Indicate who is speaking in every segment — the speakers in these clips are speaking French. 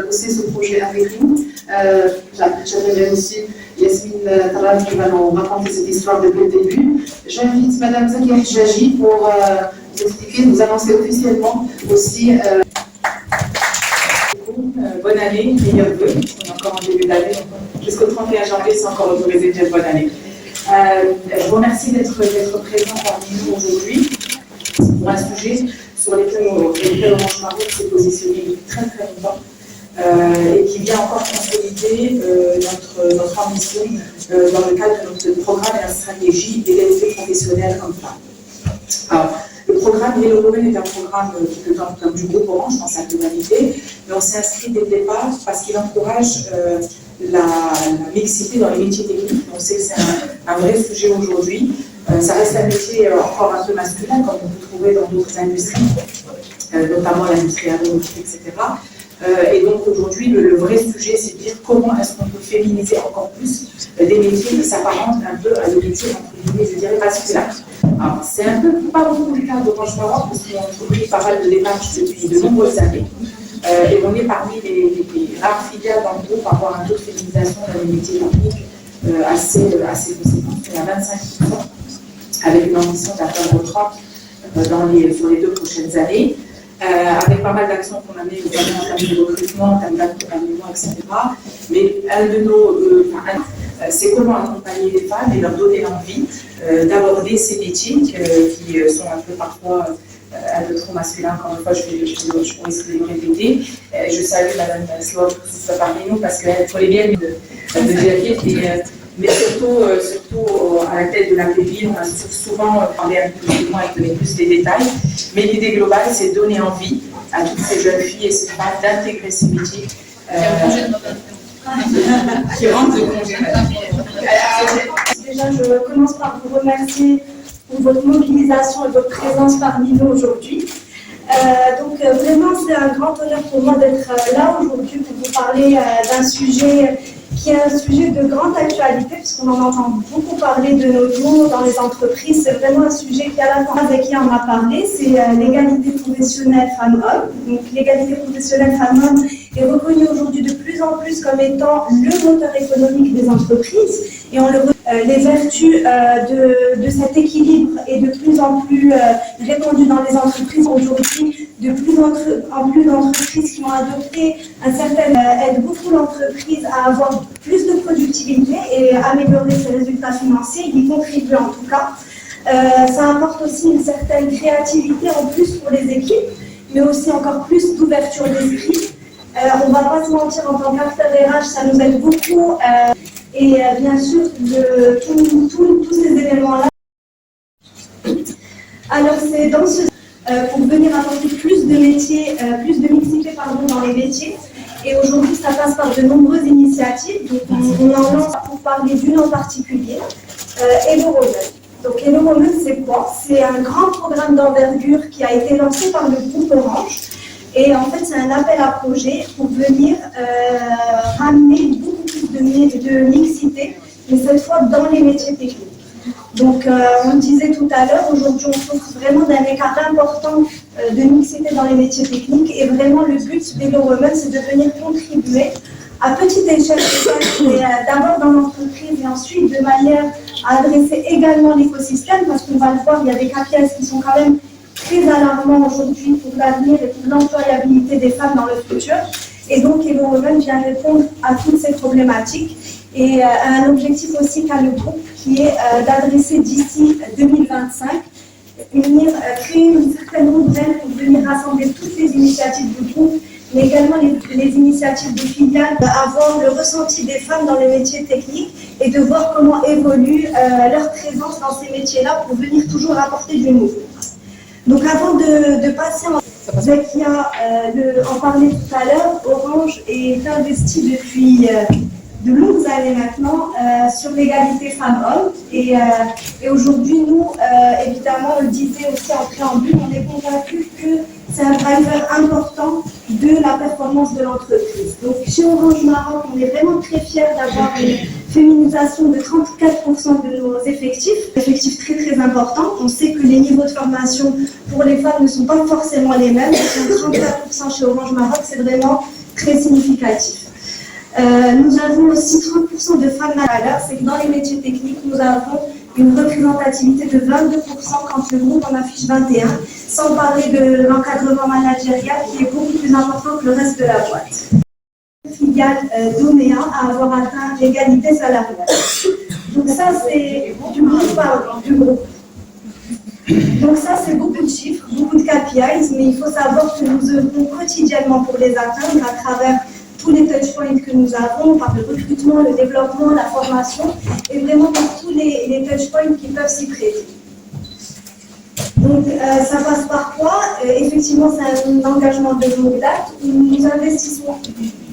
Speaker 1: bosser ce projet avec nous. J'aimerais aussi Yasmine Tarab qui va nous raconter cette histoire depuis le début. J'invite Madame Zakia Jaji pour vous expliquer, vous annoncer officiellement aussi.
Speaker 2: Bonne année, meilleurs vœux. On est encore en début d'année, jusqu'au 31 janvier, c'est encore autorisé de dire bonne année. Je vous remercie d'être présent parmi nous aujourd'hui pour un sujet sur lequel Orange Maroc s'est positionné depuis très très longtemps et qui vient encore consolider notre ambition dans le cadre de notre programme et la stratégie d'égalité professionnelle homme-femme. Alors, le programme Hello Women est un programme qui est dans du groupe Orange dans sa globalité, mais on s'est inscrit dès le départ parce qu'il encourage la mixité dans les métiers techniques. On sait que c'est un vrai sujet aujourd'hui. Ça reste un métier encore un peu masculin, comme on peut trouver dans d'autres industries, notamment l'industrie aéronautique, etc. Et donc aujourd'hui, le vrai sujet, c'est de dire comment est-ce qu'on peut féminiser encore plus des métiers qui s'apparentent un peu à des métiers, entre guillemets, je dirais, masculins. Alors, c'est un peu pas beaucoup le cas d'Orange Maroc, parce qu'on a entrepris pas mal de démarches depuis de nombreuses années. Et on est parmi les rares filiales dans le groupe à avoir un taux de féminisation dans les métiers techniques assez conséquent. On est à 25%, avec une ambition d'atteindre 30% sur les 2 prochaines années. Avec pas mal d'actions qu'on a menées, notamment en termes de recrutement, en termes d'accompagnement, etc. Mais un de nos, c'est comment accompagner les femmes et leur donner l'envie d'aborder ces métiers qui sont un peu parfois un peu trop masculins. Encore une fois, je pourrais essayer de le répéter. Je salue Madame Slot qui soit parmi nous parce qu'elle ferait bien de gérer. Mais surtout à la tête de la PBI, on a souvent parlé un peu plus loin et donné plus des détails. Mais l'idée globale, c'est de donner envie à toutes ces jeunes filles et ces femmes d'intégrer ces métiers. Qui rentrent de congé.
Speaker 3: Déjà, je commence par vous remercier pour votre mobilisation et votre présence parmi nous aujourd'hui. Donc vraiment, c'est un grand honneur pour moi d'être là aujourd'hui pour vous parler d'un sujet qui est un sujet de grande actualité, puisqu'on en entend beaucoup parler de nos jours dans les entreprises. C'est vraiment un sujet qui, à la fois, avec qui on a parlé, c'est l'égalité professionnelle femmes-hommes. Donc l'égalité professionnelle femmes-hommes est reconnue aujourd'hui de plus en plus comme étant le moteur économique des entreprises. Et on les vertus de cet équilibre est de plus en plus répandues dans les entreprises. Aujourd'hui, de plus en plus d'entreprises qui ont adopté un certain aide beaucoup l'entreprise à avoir plus de productivité et améliorer ses résultats financiers, y contribuent en tout cas. Ça apporte aussi une certaine créativité en plus pour les équipes, mais aussi encore plus d'ouverture d'esprit. On ne va pas se mentir, en tant qu'acteur RH, ça nous aide beaucoup. Et bien sûr, tous ces éléments-là. Alors, c'est dans ce pour venir apporter plus de métiers, plus de mixité dans les métiers. Et aujourd'hui, ça passe par de nombreuses initiatives. Donc, on en lance pour parler d'une en particulier, Hello Women. Donc, Hello Women, c'est quoi? C'est un grand programme d'envergure qui a été lancé par le groupe Orange. Et en fait, c'est un appel à projet pour venir ramener beaucoup plus de mixité, mais cette fois dans les métiers techniques. Donc, on le disait tout à l'heure, aujourd'hui, on souffre vraiment d'un écart important de mixité dans les métiers techniques. Et vraiment, le but d'Hello Women, c'est de venir contribuer à petite échelle, d'abord dans l'entreprise et ensuite de manière à adresser également l'écosystème, parce qu'on va le voir, il y a des KPIs qui sont quand même très alarmants aujourd'hui pour l'avenir et pour l'employabilité des femmes dans le futur. Et donc, Hello Women vient répondre à toutes ces problématiques et un objectif aussi qu'a le groupe qui est d'adresser d'ici 2025, créer une certaine roadmap pour venir rassembler toutes les initiatives du groupe, mais également les initiatives des filiales, avoir le ressenti des femmes dans les métiers techniques et de voir comment évolue leur présence dans ces métiers-là pour venir toujours apporter du nouveau. Donc avant de passer en Zakia en parlait tout à l'heure, Orange est investi depuis de longues années maintenant sur l'égalité femmes-hommes. Et aujourd'hui, nous, évidemment, on le disait aussi en préambule, on est convaincus que c'est un driver important de la performance de l'entreprise. Donc chez Orange Maroc, on est vraiment très fiers d'avoir féminisation de 34% de nos effectifs très très importants. On sait que les niveaux de formation pour les femmes ne sont pas forcément les mêmes. 34% chez Orange Maroc, c'est vraiment très significatif. Nous avons aussi 30% de femmes à l'heure, c'est que dans les métiers techniques, nous avons une représentativité de 22% quand le groupe en affiche 21, sans parler de l'encadrement managérial qui est beaucoup plus important que le reste de la boîte. Filiale d'Omea à avoir atteint l'égalité salariale. Donc ça, c'est du groupe. Donc ça, c'est beaucoup de chiffres, beaucoup de KPIs, mais il faut savoir que nous œuvrons quotidiennement pour les atteindre à travers tous les touchpoints que nous avons, par le recrutement, le développement, la formation, et vraiment par tous les touchpoints qui peuvent s'y prêter. Donc ça passe par quoi? Effectivement, c'est un engagement de longue date où nous investissons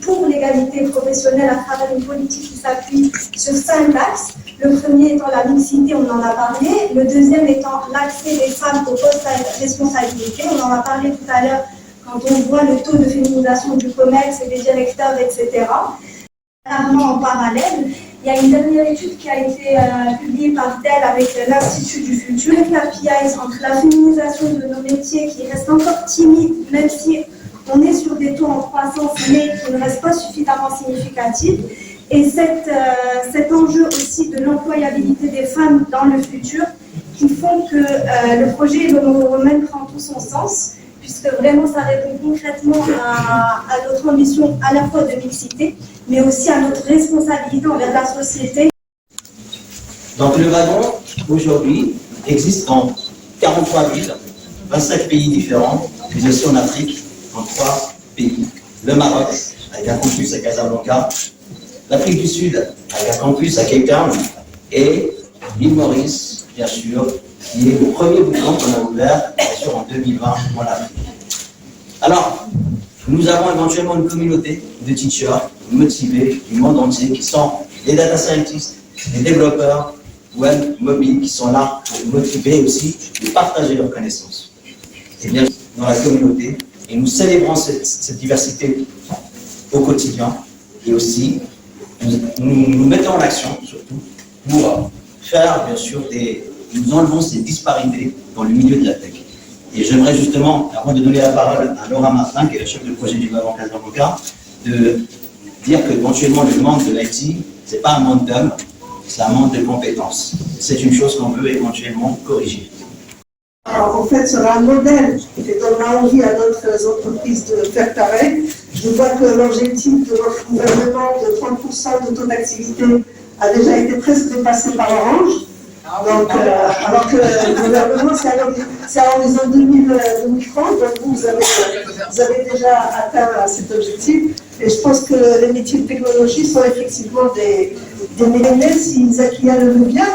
Speaker 3: pour l'égalité professionnelle à travers une politique qui s'appuie sur 5 axes. Le premier étant la mixité, on en a parlé. Le deuxième étant l'accès des femmes aux postes à responsabilité. On en a parlé tout à l'heure quand on voit le taux de féminisation du commerce et des directeurs, etc. En parallèle, il y a une dernière étude qui a été publiée par Dell avec l'Institut du Futur. Les KPIs entre la féminisation de nos métiers qui reste encore timide, même si on est sur des taux en croissance, mais qui ne restent pas suffisamment significatifs. Et cet enjeu aussi de l'employabilité des femmes dans le futur qui font que le projet Women prend tout son sens, puisque vraiment ça répond concrètement à notre ambition à la fois de mixité, mais aussi à notre responsabilité envers la société.
Speaker 4: Donc le wagon, aujourd'hui, existe dans 43 villes, 27 pays différents, mais aussi en Afrique, dans 3 pays. Le Maroc, avec un campus à Casablanca, l'Afrique du Sud, avec un campus à Cape Town, et l'île Maurice, bien sûr, qui est le premier bootcamp qu'on a ouvert, bien sûr, en 2020 en Afrique. Alors, nous avons éventuellement une communauté de teachers motivés du monde entier, qui sont les data scientists, les développeurs web, mobiles, qui sont là pour motiver aussi et partager leurs connaissances. Et bien dans la communauté, et nous célébrons cette diversité au quotidien, et aussi nous mettons en action, surtout, pour faire, bien sûr, nous enlevons ces disparités dans le milieu de la tech. Et j'aimerais justement, avant de donner la parole à Laura Martin, qui est la chef de projet du Wagon Casablanca, de dire qu'éventuellement le monde de l'IT, ce n'est pas un monde d'hommes, c'est un monde de compétences. C'est une chose qu'on veut éventuellement corriger.
Speaker 5: Alors, en fait, sera un modèle qui donnera envie à d'autres entreprises de faire pareil. Je vois que l'objectif de notre gouvernement de 30% de taux d'activité a déjà été presque dépassé par Orange. Donc, alors que le gouvernement, c'est à l'horizon 2030, donc vous avez déjà atteint cet objectif. Et je pense que les métiers de technologie sont effectivement des métiers, s'ils acquièrent le bien.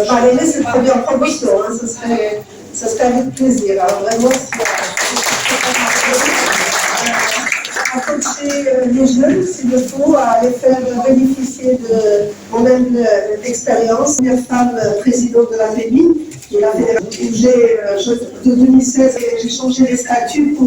Speaker 5: Parler, c'est très bien en promotion, hein, ça serait avec plaisir. Alors vraiment, à coacher les jeunes, s'il le faut, à les faire bénéficier de mon-même d'expérience. Première femme présidente de la FEMI, qui est la fédération. De 2016, j'ai changé les statuts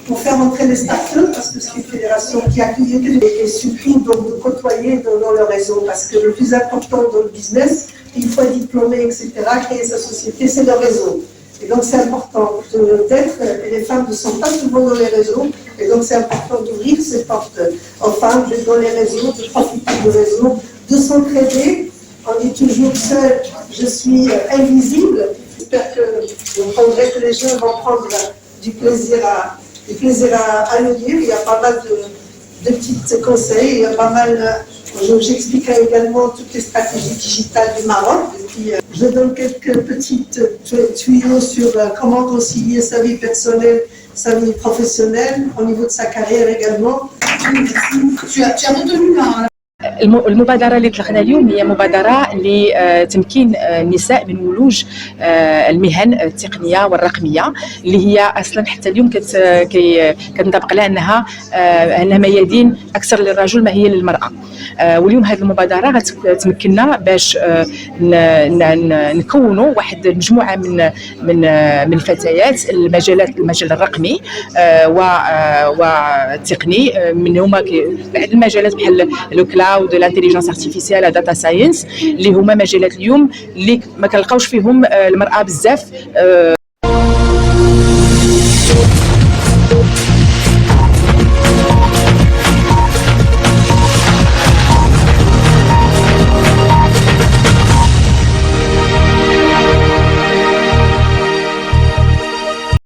Speaker 5: pour faire entrer les startups, parce que c'est une fédération qui accueille et surtout donc, de côtoyer dans le réseau, parce que le plus important dans le business, une fois diplômé, etc., créer sa société, c'est le réseau. Et donc c'est important d'être, et les femmes ne sont pas souvent dans les réseaux, et donc c'est important d'ouvrir ces portes aux femmes, d'être dans les réseaux, de profiter du réseau, de s'entraider. On dit toujours seul, je suis invisible. J'espère que vous prendrez, que les jeunes vont prendre du plaisir à le lire. Il y a pas mal de petits conseils, il y a pas mal. J'expliquerai également toutes les stratégies digitales du Maroc. Et puis, je donne quelques petites tuyaux sur comment concilier sa vie personnelle, sa vie professionnelle, au niveau de sa carrière également.
Speaker 1: Tu as retenu là.
Speaker 6: المبادرة اللي طلقنا اليوم هي مبادرة لتمكين النساء من ولوج المهن التقنية والرقمية اللي هي أصلا حتى اليوم كتنطبق لها أنها ميادين أكثر للرجل ما هي للمرأة. واليوم هذه المبادرة غتمكننا باش نكونوا واحد المجموعة من الفتيات المجال الرقمي والتقني، من هما بعض المجالات بحال الكلاود de l'intelligence artificielle à data science اللي هما مجالات اليوم اللي ما كنلقاوش فيهم المرأة بزاف